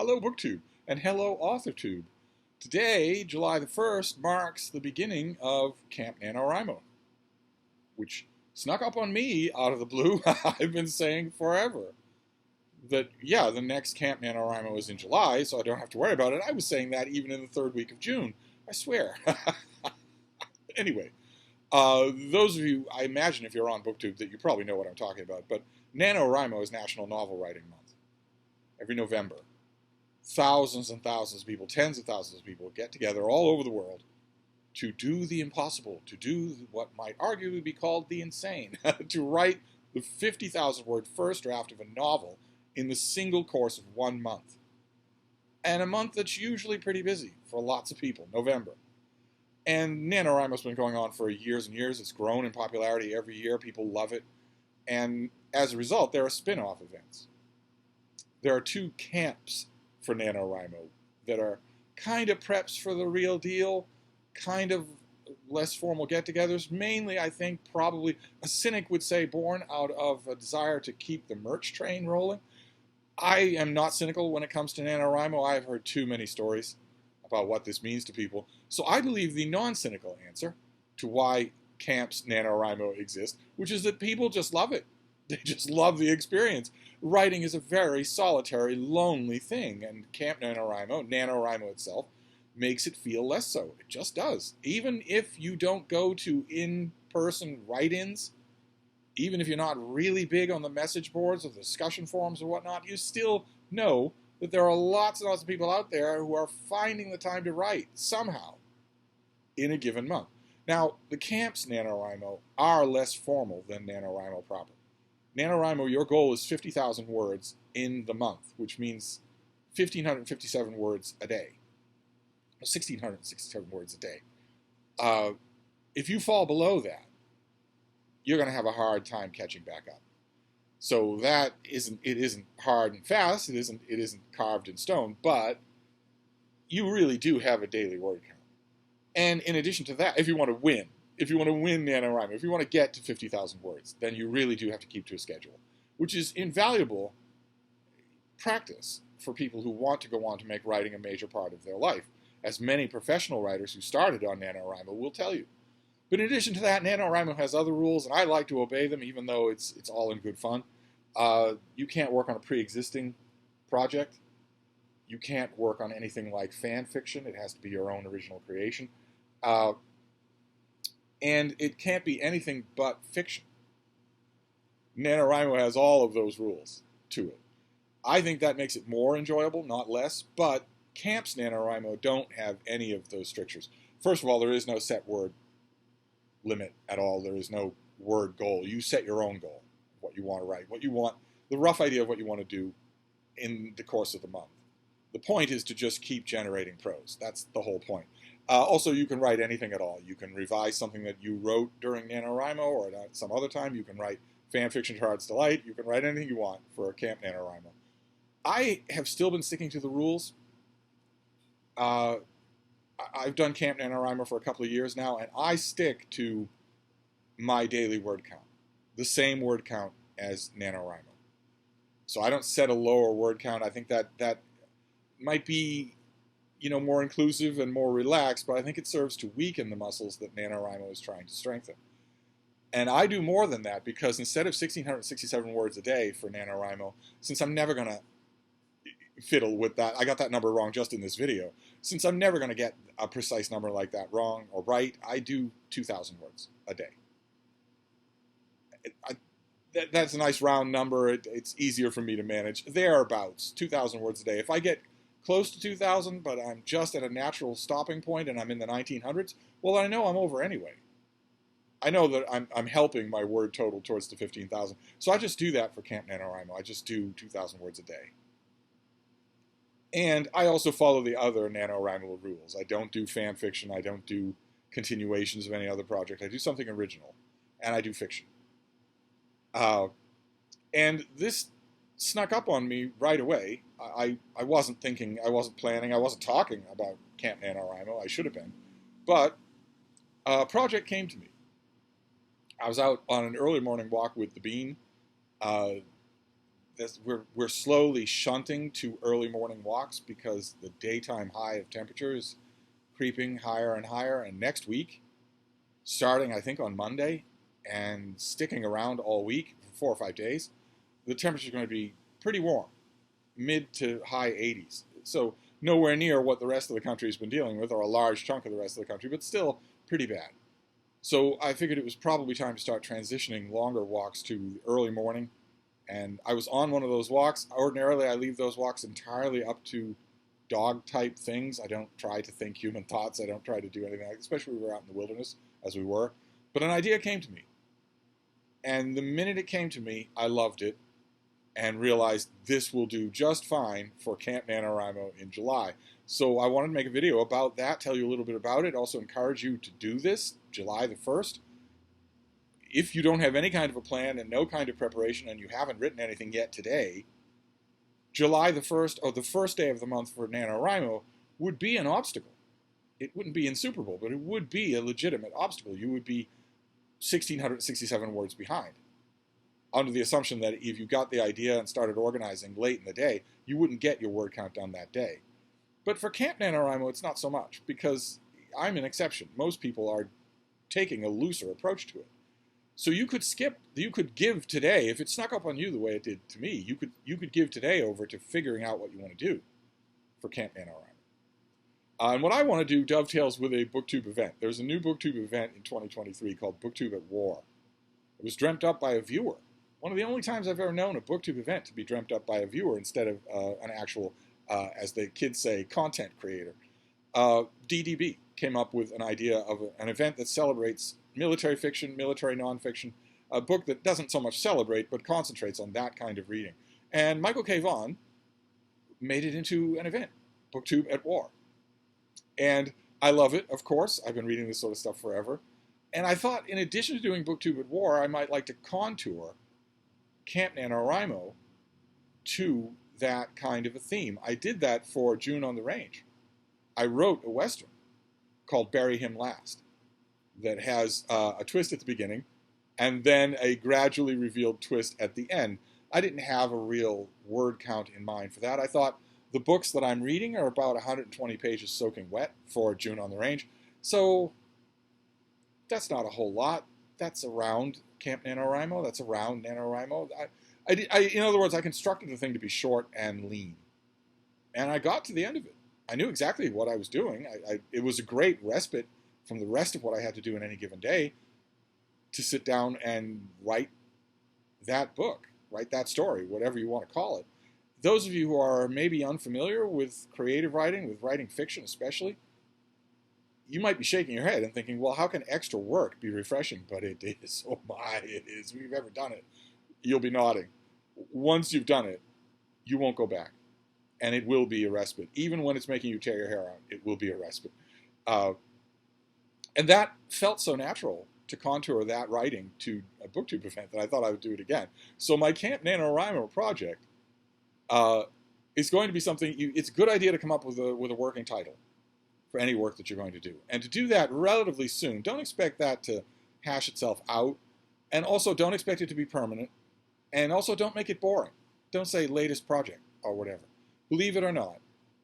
Hello BookTube, and hello AuthorTube. Today, July the 1st, marks the beginning of Camp NaNoWriMo, which snuck up on me out of the blue. I've been saying forever that, yeah, the next Camp NaNoWriMo is in July, so I don't have to worry about it. I was saying that even in the third week of June. I swear. Anyway, those of you, I imagine if you're on BookTube that you probably know what I'm talking about, but NaNoWriMo is National Novel Writing Month. Every November, thousands and thousands of people, tens of thousands of people get together all over the world to do the impossible, to do what might arguably be called the insane, to write the 50,000 word first draft of a novel in the single course of 1 month. And a month that's usually pretty busy for lots of people, November. And NaNoWriMo's been going on for years and years. It's grown in popularity every year. People love it. And as a result, there are spin-off events. There are two camps for NaNoWriMo that are kind of preps for the real deal, kind of less formal get-togethers. Mainly, I think, probably, a cynic would say, born out of a desire to keep the merch train rolling. I am not cynical when it comes to NaNoWriMo. I've heard too many stories about what this means to people. So I believe the non-cynical answer to why camps NaNoWriMo exist, which is that people just love it. They just love the experience. Writing is a very solitary, lonely thing, and Camp NaNoWriMo itself, makes it feel less so. It just does. Even if you don't go to in-person write-ins, even if you're not really big on the message boards or the discussion forums or whatnot, you still know that there are lots and lots of people out there who are finding the time to write somehow in a given month. Now, the camps NaNoWriMo are less formal than NaNoWriMo proper. NaNoWriMo, your goal is 50,000 words in the month, which means 1,557 words a day. 1,667 words a day. If you fall below that, you're going to have a hard time catching back up. So it isn't hard and fast, it isn't carved in stone, but you really do have a daily word count. And in addition to that, if you want to win NaNoWriMo, if you want to get to 50,000 words, then you really do have to keep to a schedule, which is invaluable practice for people who want to go on to make writing a major part of their life, as many professional writers who started on NaNoWriMo will tell you. But in addition to that, NaNoWriMo has other rules, and I like to obey them, even though it's all in good fun. You can't work on a pre-existing project. You can't work on anything like fan fiction. It has to be your own original creation. And it can't be anything but fiction. NaNoWriMo has all of those rules to it. I think that makes it more enjoyable, not less, but camps NaNoWriMo don't have any of those strictures. First of all, there is no set word limit at all. There is no word goal. You set your own goal, what you want to write, what you want, the rough idea of what you want to do in the course of the month. The point is to just keep generating prose. That's the whole point. Also, you can write anything at all. You can revise something that you wrote during NaNoWriMo or at some other time. You can write fan fiction to Heart's Delight. You can write anything you want for Camp NaNoWriMo. I have still been sticking to the rules. I've done Camp NaNoWriMo for a couple of years now, and I stick to my daily word count, the same word count as NaNoWriMo. So I don't set a lower word count. I think that might be, more inclusive and more relaxed, but I think it serves to weaken the muscles that NaNoWriMo is trying to strengthen. And I do more than that, because instead of 1,667 words a day for NaNoWriMo, since I'm never going to fiddle with that, I got that number wrong just in this video, since I'm never going to get a precise number like that wrong or right, I do 2,000 words a day. That's a nice round number. It's easier for me to manage. Thereabouts, 2,000 words a day. If I get close to 2,000, but I'm just at a natural stopping point and I'm in the 1900s, well, I know I'm over anyway. I know that I'm helping my word total towards the 15,000. So I just do that for Camp NaNoWriMo. I just do 2,000 words a day. And I also follow the other NaNoWriMo rules. I don't do fan fiction. I don't do continuations of any other project. I do something original. And I do fiction. And this snuck up on me right away. I wasn't thinking, I wasn't planning, I wasn't talking about Camp NaNoWriMo. I should have been. But a project came to me. I was out on an early morning walk with the Bean. we're slowly shunting to early morning walks because the daytime high of temperature is creeping higher and higher. And next week, starting I think on Monday and sticking around all week for 4 or 5 days, the temperature is going to be pretty warm, mid to high 80s. So nowhere near what the rest of the country has been dealing with, or a large chunk of the rest of the country, but still pretty bad. So I figured it was probably time to start transitioning longer walks to early morning. And I was on one of those walks. Ordinarily, I leave those walks entirely up to dog-type things. I don't try to think human thoughts. I don't try to do anything like that, especially when we were out in the wilderness, as we were. But an idea came to me. And the minute it came to me, I loved it and realized this will do just fine for Camp NaNoWriMo in July. So I wanted to make a video about that, tell you a little bit about it, also encourage you to do this July the 1st. If you don't have any kind of a plan and no kind of preparation and you haven't written anything yet today, July the 1st, or the first day of the month for NaNoWriMo, would be an obstacle. It wouldn't be insuperable, but it would be a legitimate obstacle. You would be 1,667 words behind, under the assumption that if you got the idea and started organizing late in the day, you wouldn't get your word count done that day. But for Camp NaNoWriMo, it's not so much, because I'm an exception. Most people are taking a looser approach to it. So you could give today, if it snuck up on you the way it did to me, you could give today over to figuring out what you want to do for Camp NaNoWriMo. And what I want to do dovetails with a BookTube event. There's a new BookTube event in 2023 called BookTube at War. It was dreamt up by a viewer. One of the only times I've ever known a BookTube event to be dreamt up by a viewer instead of an actual, as the kids say, content creator. DDB came up with an idea of an event that celebrates military fiction, military nonfiction, a book that doesn't so much celebrate but concentrates on that kind of reading. And Michael K. Vaughan made it into an event, BookTube at War. And I love it, of course. I've been reading this sort of stuff forever. And I thought, in addition to doing BookTube at War, I might like to contour Camp NaNoWriMo to that kind of a theme. I did that for June on the Range. I wrote a Western called Bury Him Last that has a twist at the beginning and then a gradually revealed twist at the end. I didn't have a real word count in mind for that. I thought the books that I'm reading are about 120 pages soaking wet for June on the Range. So that's not a whole lot. That's around Camp NaNoWriMo. That's around NaNoWriMo. In other words, I constructed the thing to be short and lean. And I got to the end of it. I knew exactly what I was doing. It was a great respite from the rest of what I had to do in any given day to sit down and write that book, write that story, whatever you want to call it. Those of you who are maybe unfamiliar with creative writing, with writing fiction especially, you might be shaking your head and thinking, well, how can extra work be refreshing? But it is. Oh my, it is. If you've ever done it, you'll be nodding. Once you've done it, you won't go back. And it will be a respite. Even when it's making you tear your hair out, it will be a respite. And that felt so natural to contour that writing to a BookTube event that I thought I would do it again. So my Camp NaNoWriMo project is going to be something, it's a good idea to come up with a working title for any work that you're going to do. And to do that relatively soon. Don't expect that to hash itself out. And also don't expect it to be permanent. And also don't make it boring. Don't say latest project or whatever. Believe it or not,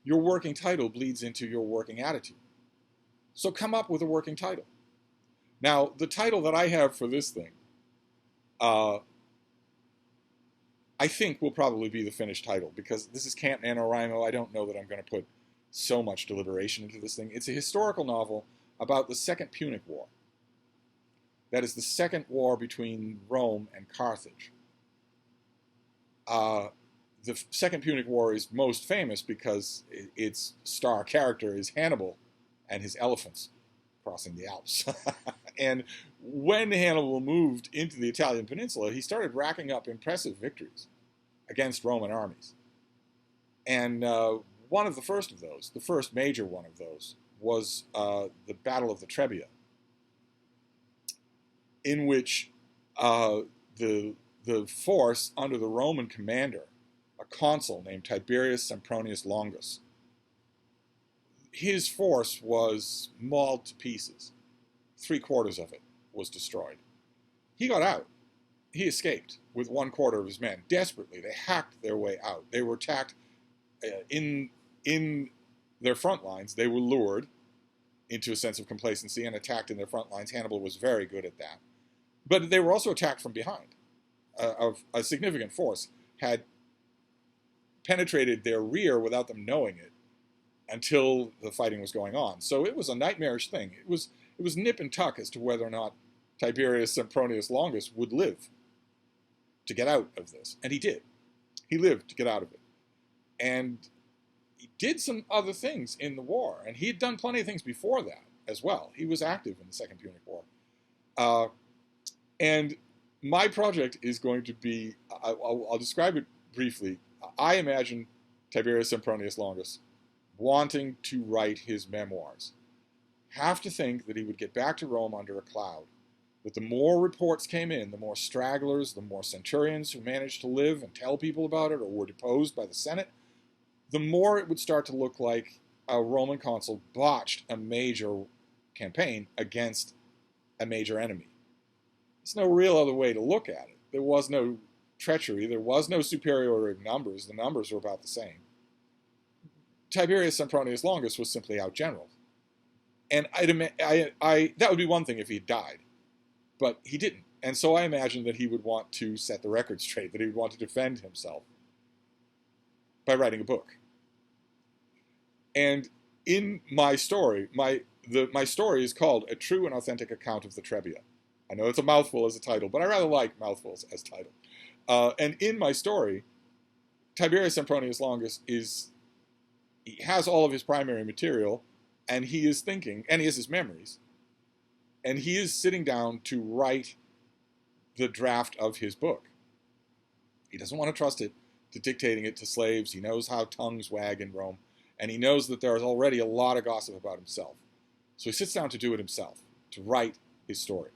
your working title bleeds into your working attitude. So come up with a working title. Now, the title that I have for this thing, I think will probably be the finished title, because this is Camp NaNoWriMo. I don't know that I'm going to put so much deliberation into this thing. It's a historical novel about the Second Punic War. That is the second war between Rome and Carthage. The Second Punic War is most famous because its star character is Hannibal and his elephants crossing the Alps. And when Hannibal moved into the Italian peninsula, he started racking up impressive victories against Roman armies. And one of the first of those, the first major one of those, was the Battle of the Trebia, in which the force under the Roman commander, a consul named Tiberius Sempronius Longus, his force was mauled to pieces. 3/4 of it was destroyed. He got out. he escaped with 1/4 of his men desperately. They hacked their way out. They were attacked in their front lines. They were lured into a sense of complacency and attacked in their front lines. Hannibal was very good at that. But they were also attacked from behind. A significant force had penetrated their rear without them knowing it until the fighting was going on. So it was a nightmarish thing. It was nip and tuck as to whether or not Tiberius Sempronius Longus would live to get out of this. And he did. He lived to get out of it. And he did some other things in the war. And he had done plenty of things before that as well. He was active in the Second Punic War. And my project is going to be, I'll describe it briefly. I imagine Tiberius Sempronius Longus wanting to write his memoirs. Have to think that he would get back to Rome under a cloud. That the more reports came in, the more stragglers, the more centurions who managed to live and tell people about it or were deposed by the Senate, the more it would start to look like a Roman consul botched a major campaign against a major enemy. There's no real other way to look at it. There was no treachery. There was no superiority of numbers. The numbers were about the same. Tiberius Sempronius Longus was simply outgeneraled. And that would be one thing if he died. But he didn't. And so I imagine that he would want to set the record straight, that he would want to defend himself by writing a book. And in my story, my story is called A True and Authentic Account of the Trebia. I know it's a mouthful as a title, but I rather like mouthfuls as title. And in my story, Tiberius Sempronius Longus he has all of his primary material, and he is thinking, and he has his memories, and he is sitting down to write the draft of his book. He doesn't want to trust it to dictating it to slaves. He knows how tongues wag in Rome, and he knows that there is already a lot of gossip about himself. So he sits down to do it himself, to write his story,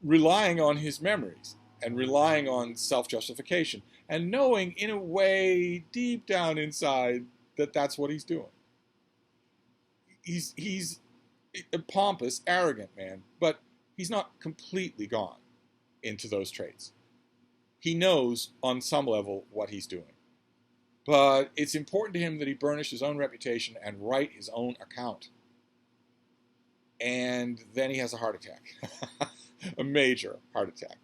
relying on his memories and relying on self-justification and knowing in a way deep down inside that that's what he's doing. He's a pompous, arrogant man, but he's not completely gone into those traits. He knows on some level what he's doing. But it's important to him that he burnish his own reputation and write his own account. And then he has a heart attack. A major heart attack.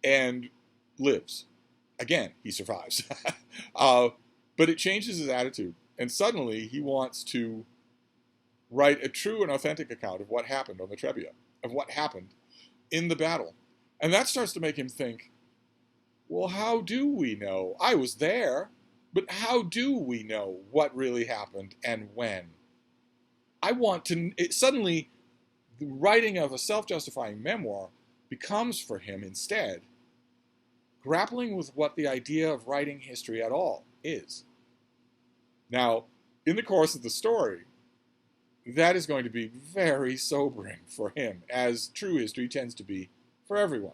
And lives. Again, he survives. But it changes his attitude. And suddenly he wants to write a true and authentic account of what happened on the Trebia, of what happened in the battle. And that starts to make him think, well, how do we know? I was there, but how do we know what really happened and when? Suddenly, the writing of a self-justifying memoir becomes for him instead grappling with what the idea of writing history at all is. Now, in the course of the story, that is going to be very sobering for him, as true history tends to be for everyone.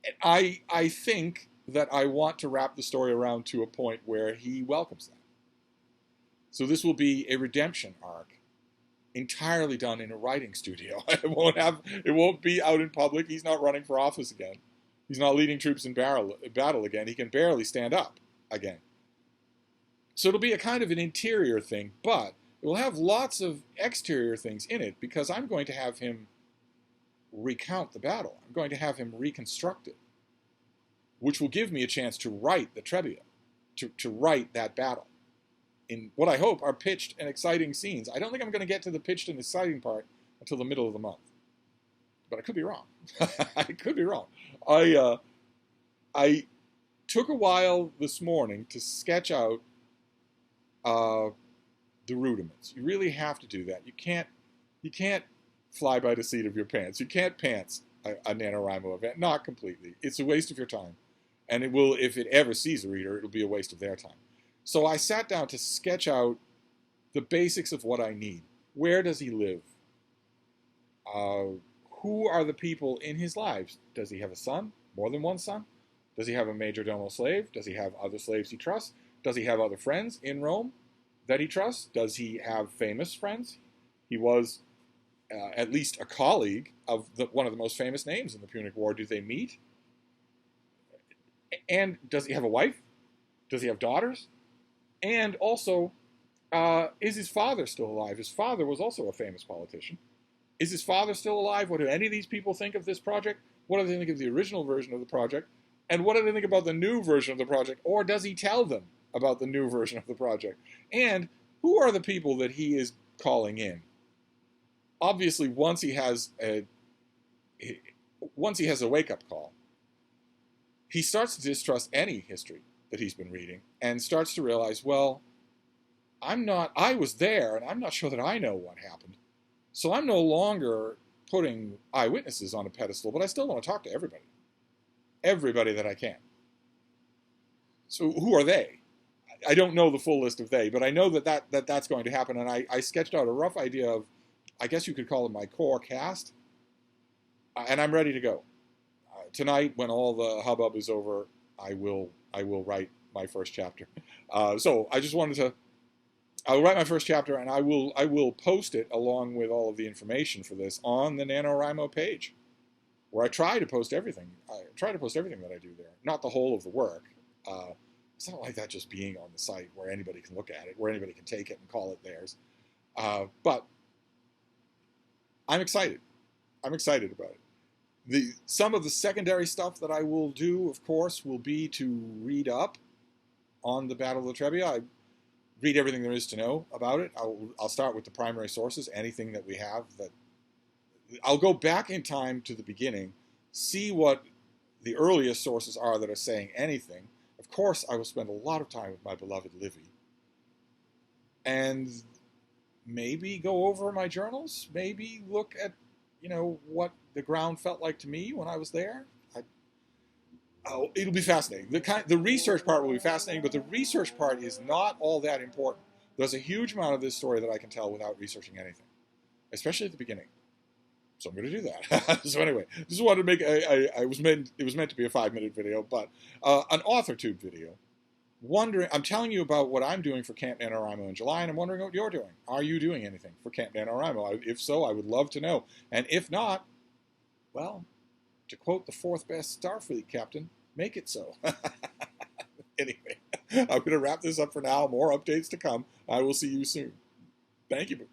And I think that I want to wrap the story around to a point where he welcomes that. So this will be a redemption arc, entirely done in a writing studio. It won't be out in public. He's not running for office again. He's not leading troops in battle again. He can barely stand up again. So it'll be a kind of an interior thing, but it will have lots of exterior things in it because I'm going to have him recount the battle. I'm going to have him reconstruct it, which will give me a chance to write the Trebia, to write that battle in what I hope are pitched and exciting scenes. I don't think I'm going to get to the pitched and exciting part until the middle of the month. But I could be wrong. I could be wrong. I took a while this morning to sketch out the rudiments. You really have to do that. You can't fly by the seat of your pants. You can't pants a NaNoWriMo event. Not completely. It's a waste of your time. And it will, if it ever sees a reader, it'll be a waste of their time. So I sat down to sketch out the basics of what I need. Where does he live? Who are the people in his lives? Does he have a son? More than one son? Does he have a major domo slave? Does he have other slaves he trusts? Does he have other friends in Rome that he trusts? Does he have famous friends? He was at least a colleague of one of the most famous names in the Punic War. Do they meet? And does he have a wife? Does he have daughters? And also, is his father still alive? His father was also a famous politician. Is his father still alive? What do any of these people think of this project? What do they think of the original version of the project? And what do they think about the new version of the project? Or does he tell them about the new version of the project? And who are the people that he is calling in? Obviously, once he has a wake-up call, he starts to distrust any history that he's been reading and starts to realize, well, I was there, and I'm not sure that I know what happened. So I'm no longer putting eyewitnesses on a pedestal, but I still want to talk to everybody that I can. So who are they? I don't know the full list of they, but I know that's going to happen, and I sketched out a rough idea of, I guess you could call it my core cast, and I'm ready to go. Tonight, when all the hubbub is over, I will write my first chapter. So I just wanted to. I'll write my first chapter, and I will post it along with all of the information for this on the NaNoWriMo page, where I try to post everything. I try to post everything that I do there, not the whole of the work. It's not like that just being on the site where anybody can look at it, where anybody can take it and call it theirs. But I'm excited. I'm excited about it. Some of the secondary stuff that I will do, of course, will be to read up on the Battle of the Trebia. I read everything there is to know about it. I'll start with the primary sources, anything that we have. I'll go back in time to the beginning, see what the earliest sources are that are saying anything. Of course, I will spend a lot of time with my beloved Livy. And maybe go over my journals, maybe look at, what the ground felt like to me when I was there. It'll be fascinating. The research part will be fascinating, but the research part is not all that important. There's a huge amount of this story that I can tell without researching anything, especially at the beginning. So I'm going to do that. So anyway, just wanted to make it was meant to be a 5-minute video, but an AuthorTube video. I'm telling you about what I'm doing for Camp NaNoWriMo in July, and I'm wondering what you're doing. Are you doing anything for Camp NaNoWriMo? If so, I would love to know. And if not, well, to quote the 4th best Starfleet captain, make it so. Anyway, I'm going to wrap this up for now. More updates to come. I will see you soon. Thank you.